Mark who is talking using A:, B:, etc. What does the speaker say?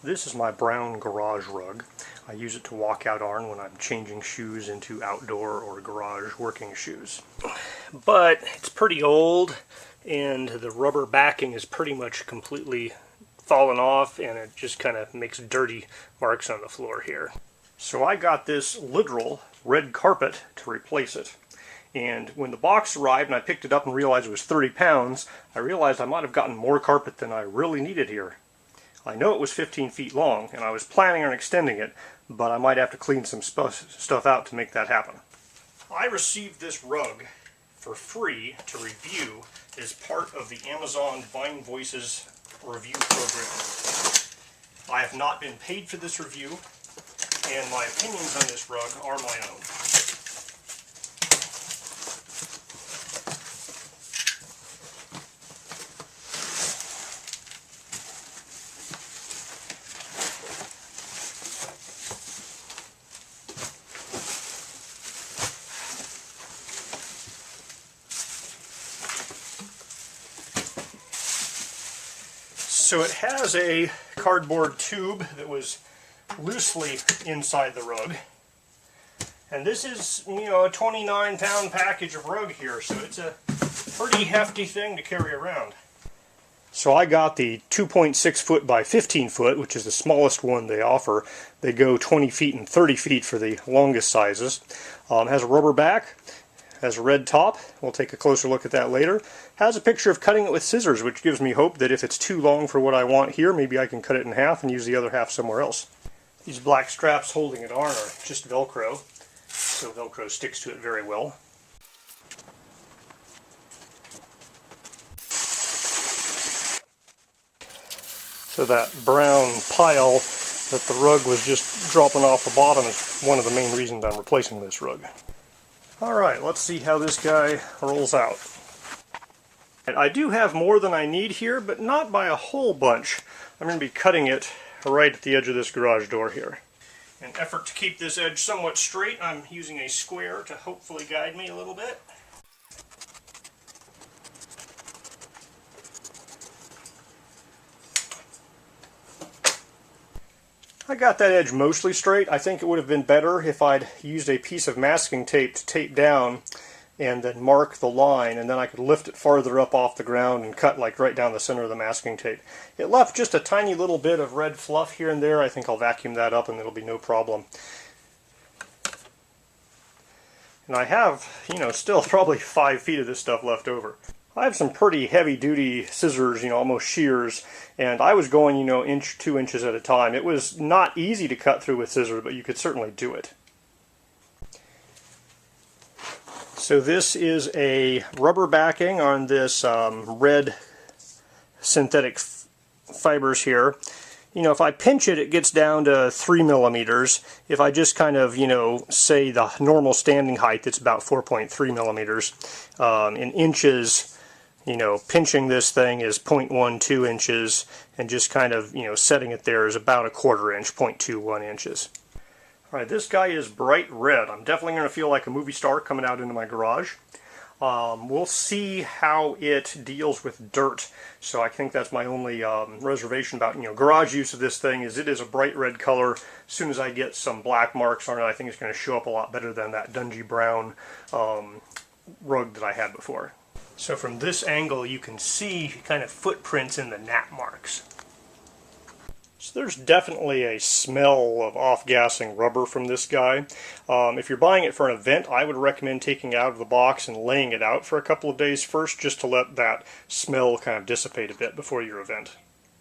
A: This is my brown garage rug. I use it to walk out on when I'm changing shoes into outdoor or garage working shoes. But it's pretty old and the rubber backing is pretty much completely fallen off and it just kind of makes dirty marks on the floor here. So I got this literal red carpet to replace it. And when the box arrived and I picked it up and realized it was 30 pounds, I realized I might have gotten more carpet than I really needed here. I know it was 15 feet long, and I was planning on extending it, but I might have to clean some stuff out to make that happen. I received this rug for free to review as part of the Amazon Vine Voices review program. I have not been paid for this review, and my opinions on this rug are my own. So it has a cardboard tube that was loosely inside the rug. And this is, a 29-pound package of rug here, so it's a pretty hefty thing to carry around. So I got the 2.6 foot by 15 foot, which is the smallest one they offer. They go 20 feet and 30 feet for the longest sizes. Has a rubber back. Has a red top. We'll take a closer look at that later. Has a picture of cutting it with scissors, which gives me hope that if it's too long for what I want here, maybe I can cut it in half and use the other half somewhere else. These black straps holding it on are just Velcro, so Velcro sticks to it very well. So that brown pile that the rug was just dropping off the bottom is one of the main reasons I'm replacing this rug. Alright, let's see how this guy rolls out. I do have more than I need here, but not by a whole bunch. I'm going to be cutting it right at the edge of this garage door here. In an effort to keep this edge somewhat straight, I'm using a square to hopefully guide me a little bit. I got that edge mostly straight. I think it would have been better if I'd used a piece of masking tape to tape down and then mark the line, and then I could lift it farther up off the ground and cut like right down the center of the masking tape. It left just a tiny little bit of red fluff here and there. I think I'll vacuum that up and it'll be no problem. And I have, still probably 5 feet of this stuff left over. I have some pretty heavy-duty scissors, almost shears, and I was going, inch, 2 inches at a time. It was not easy to cut through with scissors, but you could certainly do it. So this is a rubber backing on this red synthetic fibers here. If I pinch it, it gets down to 3 millimeters. If I just kind of, say the normal standing height, it's about 4.3 millimeters. In inches, pinching this thing is 0.12 inches, and just kind of, setting it there is about a 1/4 inch, 0.21 inches. Alright, this guy is bright red. I'm definitely going to feel like a movie star coming out into my garage. We'll see how it deals with dirt. So I think that's my only reservation about garage use of this thing is it is a bright red color. As soon as I get some black marks on it, I think it's going to show up a lot better than that dungy brown rug that I had before. So from this angle you can see kind of footprints in the gnat marks. So there's definitely a smell of off-gassing rubber from this guy. If you're buying it for an event, I would recommend taking it out of the box and laying it out for a couple of days first, just to let that smell kind of dissipate a bit before your event.